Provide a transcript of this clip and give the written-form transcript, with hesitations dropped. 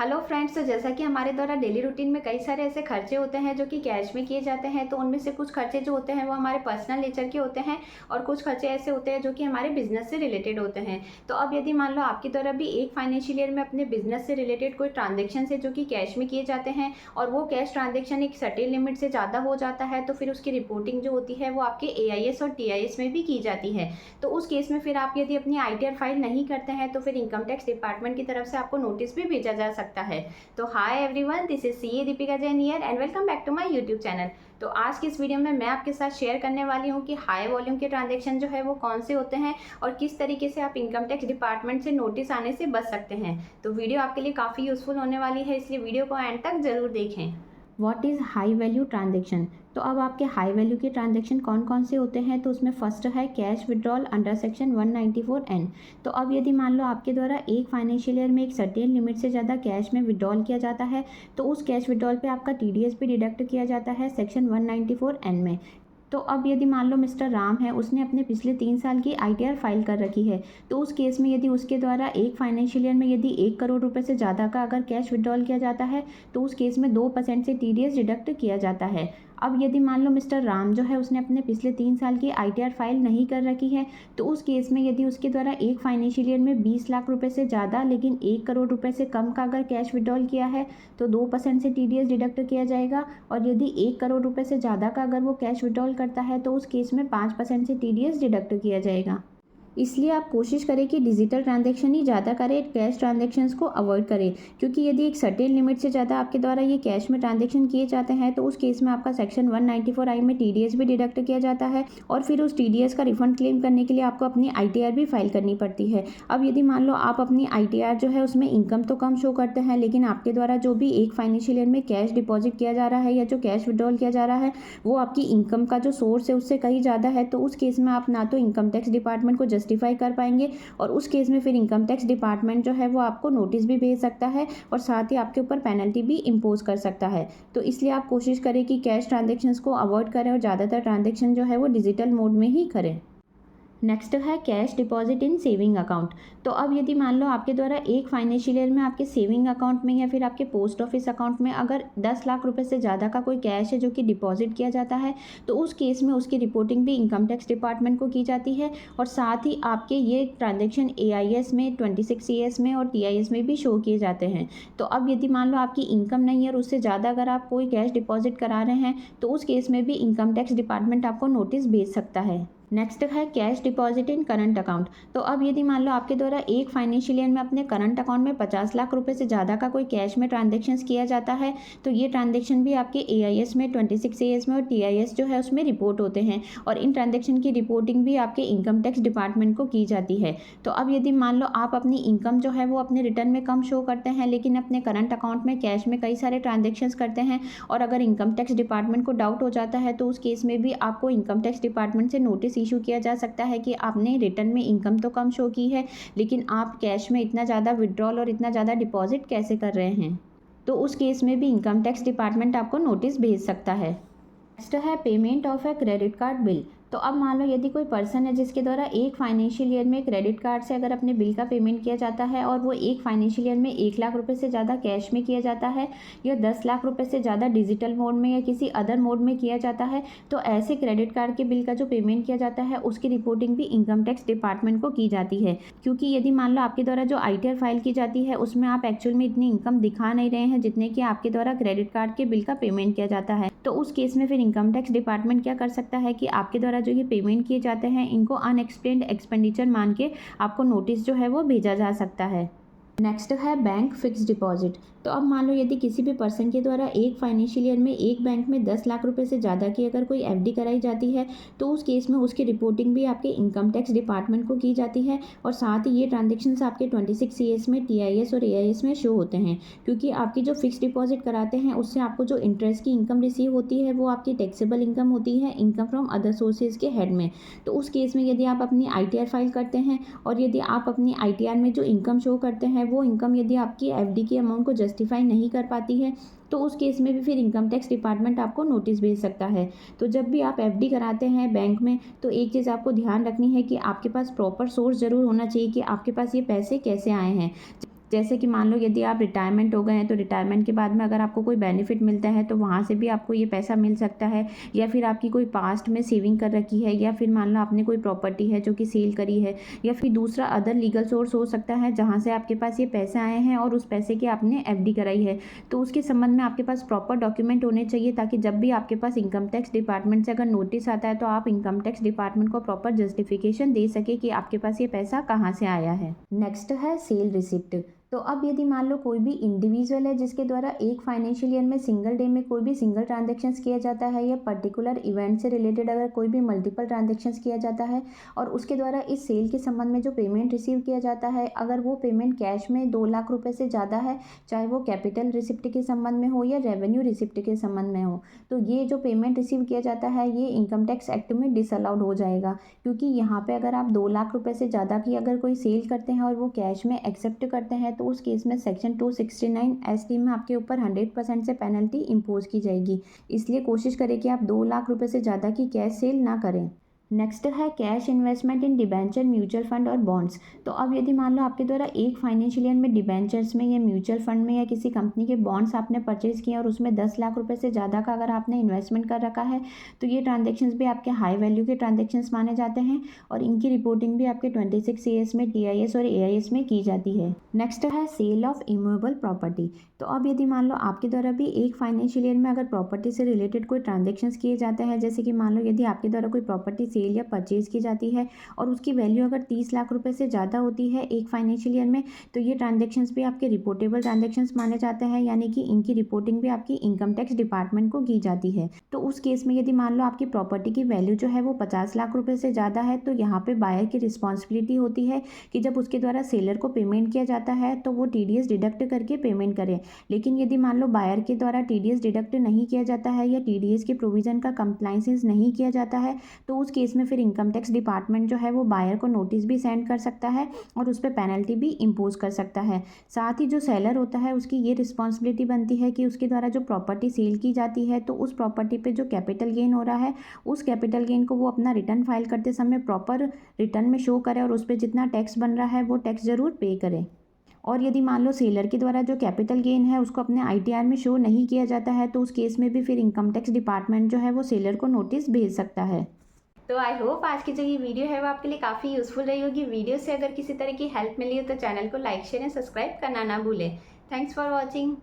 Hello friends, तो जैसा कि हमारे द्वारा डेली रूटीन में कई सारे ऐसे खर्चे होते हैं जो कि कैश में किए जाते हैं। तो उनमें से कुछ खर्चे जो होते हैं वो हमारे पर्सनल नेचर के होते हैं और कुछ खर्चे ऐसे होते हैं जो कि हमारे बिजनेस से रिलेटेड होते हैं। तो अब यदि मान लो आपकी द्वारा भी एक फाइनेंशियल ईयर में अपने बिजनेस से रिलेटेड कोई ट्रांजेक्शन है जो कि कैश में किए जाते हैं और वो कैश ट्रांजेक्शन एक सर्टेन लिमिट से ज़्यादा हो जाता है, तो फिर उसकी रिपोर्टिंग जो होती है वो आपके AIS और TIS में भी की जाती है। तो उस केस में फिर आप यदि अपनी ITR फाइल नहीं करते हैं तो फिर इनकम टैक्स डिपार्टमेंट की तरफ से आपको नोटिस भी भेजा जा सकता है। तो hi everyone, this is CA Deepika Jain here and welcome back to my YouTube channel. तो आज की इस वीडियो में मैं आपके साथ शेयर करने वाली हूँ कि हाई वॉल्यूम के ट्रांजैक्शन जो है वो कौन से होते हैं और किस तरीके से आप इनकम टैक्स डिपार्टमेंट से नोटिस आने से बच सकते हैं। तो वीडियो आपके लिए काफ़ी यूजफुल होने वाली है, इसलिए वीडियो को एंड तक जरूर देखें। What is high value transaction? तो अब आपके हाई वैल्यू के ट्रांजैक्शन कौन कौन से होते हैं, तो उसमें फर्स्ट है cash withdrawal under section 194N। तो अब यदि मान लो आपके द्वारा एक फाइनेंशियल ईयर में एक सर्टेन लिमिट से ज़्यादा कैश में विड्रॉल किया जाता है, तो उस कैश विड्रॉल पे आपका TDS भी डिडक्ट किया जाता है सेक्शन 194N में। तो अब यदि मान लो मिस्टर राम है, उसने अपने पिछले 3 साल की ITR फाइल कर रखी है, तो उस केस में यदि उसके द्वारा एक फाइनेंशियल ईयर में यदि 1 करोड़ रुपए से ज़्यादा का अगर कैश विड्रॉल किया जाता है, तो उस केस में 2% से TDS डिडक्ट किया जाता है। अब यदि मान लो मिस्टर राम जो है उसने अपने पिछले 3 साल की ITR फाइल नहीं कर रखी है, तो उस केस में यदि उसके द्वारा एक फाइनेंशियल ईयर में 20 लाख रुपए से ज़्यादा लेकिन 1 करोड़ रुपए से कम का अगर कैश विड्रॉल किया है, तो 2% से TDS डिडक्ट किया जाएगा। और यदि 1 करोड़ रुपए से ज़्यादा का अगर वो कैश विड्रॉल करता है, तो उस केस में 5% से TDS डिडक्ट किया जाएगा। इसलिए आप कोशिश करें कि डिजिटल ट्रांजैक्शन ही ज़्यादा करें, कैश ट्रांजैक्शंस को अवॉइड करें, क्योंकि यदि एक सर्टेन लिमिट से ज़्यादा आपके द्वारा ये कैश में ट्रांजैक्शन किए जाते हैं, तो उस केस में आपका सेक्शन 194I में TDS भी डिडक्ट किया जाता है और फिर उस TDS का रिफंड क्लेम करने के लिए आपको अपनी ITR भी फाइल करनी पड़ती है। अब यदि मान लो आप अपनी ITR जो है उसमें इनकम तो कम शो करते हैं, लेकिन आपके द्वारा जो भी एक फाइनेंशियल ईयर में कैश डिपॉजिट किया जा रहा है या जो कैश विड्रॉल किया जा रहा है वो आपकी इनकम का जो सोर्स है उससे कहीं ज़्यादा है, तो उस केस में आप ना तो इनकम टैक्स डिपार्टमेंट को जस्टिफाई कर पाएंगे और उस केस में फिर इनकम टैक्स डिपार्टमेंट जो है वो आपको नोटिस भी भेज सकता है और साथ ही आपके ऊपर पेनल्टी भी इम्पोज कर सकता है। तो इसलिए आप कोशिश करें कि कैश ट्रांजैक्शंस को अवॉइड करें और ज़्यादातर ट्रांजैक्शन जो है वो डिजिटल मोड में ही करें। नेक्स्ट है cash deposit in saving account. तो अब यदि मान लो आपके द्वारा एक फाइनेंशियल ईयर में आपके सेविंग अकाउंट में या फिर आपके पोस्ट ऑफिस अकाउंट में अगर 10 लाख रुपए से ज़्यादा का कोई कैश है जो कि डिपॉजिट किया जाता है, तो उस केस में उसकी रिपोर्टिंग भी इनकम टैक्स डिपार्टमेंट को की जाती है और साथ ही आपके ये ट्रांजेक्शन AIS में 26CS में और TIS में भी शो किए जाते हैं। तो अब यदि मान लो आपकी इनकम नहीं है और उससे ज़्यादा अगर आप कोई कैश डिपॉजिट करा रहे हैं, तो उस केस में भी इनकम टैक्स डिपार्टमेंट आपको नोटिस भेज सकता है। नेक्स्ट है cash deposit in current account. तो अब यदि मान लो आपके द्वारा एक फाइनेंशियल ईयर में अपने करंट अकाउंट में 50 लाख रुपए से ज़्यादा का कोई कैश में ट्रांजेक्शन्स किया जाता है, तो ये ट्रांजेक्शन भी आपके AIS में 26CS में और TIS जो है उसमें रिपोर्ट होते हैं और इन ट्रांजेक्शन की रिपोर्टिंग भी आपके इनकम टैक्स डिपार्टमेंट को की जाती है। तो अब यदि मान लो आप अपनी इनकम जो है वो अपने रिटर्न में कम शो करते हैं लेकिन अपने करंट अकाउंट में कैश में कई सारे ट्रांजेक्शन्स करते हैं और अगर इनकम टैक्स डिपार्टमेंट को डाउट हो जाता है, तो उस केस में भी आपको इनकम टैक्स डिपार्टमेंट से नोटिस इशू किया जा सकता है कि आपने रिटर्न में इनकम तो कम शो की है लेकिन आप कैश में इतना ज़्यादा विड्रॉल और इतना ज़्यादा डिपॉजिट कैसे कर रहे हैं। तो उस केस में भी इनकम टैक्स डिपार्टमेंट आपको नोटिस भेज सकता है। नेक्स्ट है payment of a credit card bill. तो अब मान लो यदि कोई पर्सन है जिसके द्वारा एक फाइनेंशियल ईयर में क्रेडिट कार्ड से अगर अपने बिल का पेमेंट किया जाता है और वो एक फाइनेंशियल ईयर में 1 लाख रुपए से ज़्यादा कैश में किया जाता है या 10 लाख रुपए से ज़्यादा डिजिटल मोड में या किसी अदर मोड में किया जाता है, तो ऐसे क्रेडिट कार्ड के बिल का जो पेमेंट किया जाता है उसकी रिपोर्टिंग भी इनकम टैक्स डिपार्टमेंट को की जाती है। क्योंकि यदि मान लो आपके द्वारा जो ITR फाइल की जाती है उसमें आप एक्चुअल में इतनी इनकम दिखा नहीं रहे हैं जितने कि आपके द्वारा क्रेडिट कार्ड के बिल का पेमेंट किया जाता है, तो उस केस में फिर इनकम टैक्स डिपार्टमेंट क्या कर सकता है कि आपके द्वारा जो ये पेमेंट किए जाते हैं इनको अनएक्सप्लेन्ड एक्सपेंडिचर मान के आपको नोटिस जो है वो भेजा जा सकता है। नेक्स्ट है बैंक फिक्स डिपॉजिट। तो अब मान लो यदि किसी भी पर्सन के द्वारा एक फाइनेंशियल ईयर में एक बैंक में 10 लाख रुपए से ज़्यादा की अगर कोई FD कराई जाती है, तो उस केस में उसकी रिपोर्टिंग भी आपके इनकम टैक्स डिपार्टमेंट को की जाती है और साथ ही ये ट्रांजेक्शन्स आपके 26CS में TIS और AIS में शो होते हैं। क्योंकि आपकी जो फिक्स डिपॉजिट कराते हैं उससे आपको जो इंटरेस्ट की इनकम रिसीव होती है वो आपकी टैक्सेबल इनकम होती है, इनकम फ्रॉम अदर सोर्सेज के हेड में। तो उस केस में यदि आप अपनी ITR फाइल करते हैं और यदि आप अपनी ITR में जो इनकम शो करते हैं वो इनकम यदि आपकी FD की अमाउंट को जस्टिफाई नहीं कर पाती है, तो उस केस में भी फिर इनकम टैक्स डिपार्टमेंट आपको नोटिस भेज सकता है। तो जब भी आप FD कराते हैं बैंक में, तो एक चीज़ आपको ध्यान रखनी है कि आपके पास प्रॉपर सोर्स ज़रूर होना चाहिए कि आपके पास ये पैसे कैसे आए हैं। जैसे कि मान लो यदि आप रिटायरमेंट हो गए हैं तो रिटायरमेंट के बाद में अगर आपको कोई बेनिफिट मिलता है तो वहाँ से भी आपको ये पैसा मिल सकता है, या फिर आपकी कोई पास्ट में सेविंग कर रखी है, या फिर मान लो आपने कोई प्रॉपर्टी है जो कि सेल करी है, या फिर दूसरा अदर लीगल सोर्स हो सकता है जहाँ से आपके पास ये पैसे आए हैं और उस पैसे की आपने एफडी कराई है। तो उसके संबंध में आपके पास प्रॉपर डॉक्यूमेंट होने चाहिए, ताकि जब भी आपके पास इनकम टैक्स डिपार्टमेंट से अगर नोटिस आता है तो आप इनकम टैक्स डिपार्टमेंट को प्रॉपर जस्टिफिकेशन दे सके कि आपके पास ये पैसा कहाँ से आया है। नेक्स्ट है सेल रिसिप्ट। तो अब यदि मान लो कोई भी इंडिविजुअल है जिसके द्वारा एक फाइनेंशियल ईयर में सिंगल डे में कोई भी सिंगल ट्रांजेक्शन्स किया जाता है, या पर्टिकुलर इवेंट से रिलेटेड अगर कोई भी मल्टीपल ट्रांजेक्शन्स किया जाता है, और उसके द्वारा इस सेल के संबंध में जो पेमेंट रिसीव किया जाता है, अगर वो पेमेंट कैश में 2 लाख रुपए से ज़्यादा है, चाहे वो कैपिटल रिसिप्ट के संबंध में हो या रेवेन्यू रिसिप्ट के संबंध में हो, तो ये जो पेमेंट रिसीव किया जाता है ये इनकम टैक्स एक्ट में डिसअलाउड हो जाएगा। क्योंकि यहाँ पे अगर आप 2 लाख रुपए से ज़्यादा की अगर कोई सेल करते हैं और वो कैश में एक्सेप्ट करते हैं, तो उस केस में सेक्शन 269 एसटी में आपके ऊपर 100% से पेनल्टी इम्पोज की जाएगी। इसलिए कोशिश करें कि आप 2 लाख रुपए से ज़्यादा की कैश सेल ना करें। नेक्स्ट है कैश इन्वेस्टमेंट इन डिबेंचर, म्यूचुअल फंड और बॉन्ड्स। तो अब यदि मान लो आपके द्वारा एक फाइनेंशियल ईयर में डिबेंचर्स में या म्यूचुअल फंड में या किसी कंपनी के बॉन्ड्स आपने परचेज किए और उसमें 10 लाख रुपए से ज़्यादा का अगर आपने इन्वेस्टमेंट कर रखा है, तो ये ट्रांजेक्शन्स भी आपके हाई वैल्यू के ट्रांजेक्शन्स माने जाते हैं, और इनकी रिपोर्टिंग भी आपके 26 CS में TIS और AIS में की जाती है। नेक्स्ट है सेल ऑफ इमूवेबल प्रॉपर्टी। तो अब यदि मान लो आपके द्वारा भी एक फाइनेंशियल ईयर में अगर प्रॉपर्टी से रिलेटेड कोई ट्रांजेक्शन्स किए जाते हैं, जैसे कि मान लो यदि आपके द्वारा कोई प्रॉपर्टी सेल या परचेज की जाती है और उसकी वैल्यू अगर 30 लाख रुपए से ज़्यादा होती है एक फाइनेंशियल ईयर में, तो ये ट्रांजेक्शन्स भी आपके रिपोर्टेबल ट्रांजेक्शन्स माने जाते हैं, यानी कि इनकी रिपोर्टिंग भी आपकी इनकम टैक्स डिपार्टमेंट को की जाती है। तो उस केस में यदि मान लो आपकी प्रॉपर्टी की वैल्यू जो है वो 50 लाख रुपए से ज़्यादा है, तो यहाँ पे बायर की रिस्पॉन्सिबिलिटी होती है कि जब उसके द्वारा सेलर को पेमेंट किया जाता है तो वो TDS डिडक्ट करके पेमेंट करे। लेकिन यदि मान लो बायर के द्वारा TDS डिडक्ट नहीं किया जाता है या TDS के प्रोविज़न का कंप्लाइंसेस नहीं किया जाता है, तो उस केस में फिर इनकम टैक्स डिपार्टमेंट जो है वो बायर को नोटिस भी सेंड कर सकता है और उस पर पेनल्टी भी इम्पोज कर सकता है। साथ ही जो सेलर होता है उसकी ये रिस्पॉन्सिबिलिटी बनती है कि उसके द्वारा जो प्रॉपर्टी सेल की जाती है, तो उस प्रॉपर्टी पे जो कैपिटल गेन हो रहा है उस कैपिटल गेन को वो अपना रिटर्न फाइल करते समय प्रॉपर रिटर्न में शो करे और उस पर जितना टैक्स बन रहा है वो टैक्स ज़रूर पे करे। और यदि मान लो सेलर के द्वारा जो कैपिटल गेन है उसको अपने ITR में शो नहीं किया जाता है, तो उस केस में भी फिर इनकम टैक्स डिपार्टमेंट जो है वो सेलर को नोटिस भेज सकता है। तो आई होप आज की जो ये वीडियो है वो आपके लिए काफ़ी यूज़फुल रही होगी। वीडियो से अगर किसी तरह की हेल्प मिली हो तो चैनल को लाइक शेयर एंड सब्सक्राइब करना ना भूलें। Thanks for watching.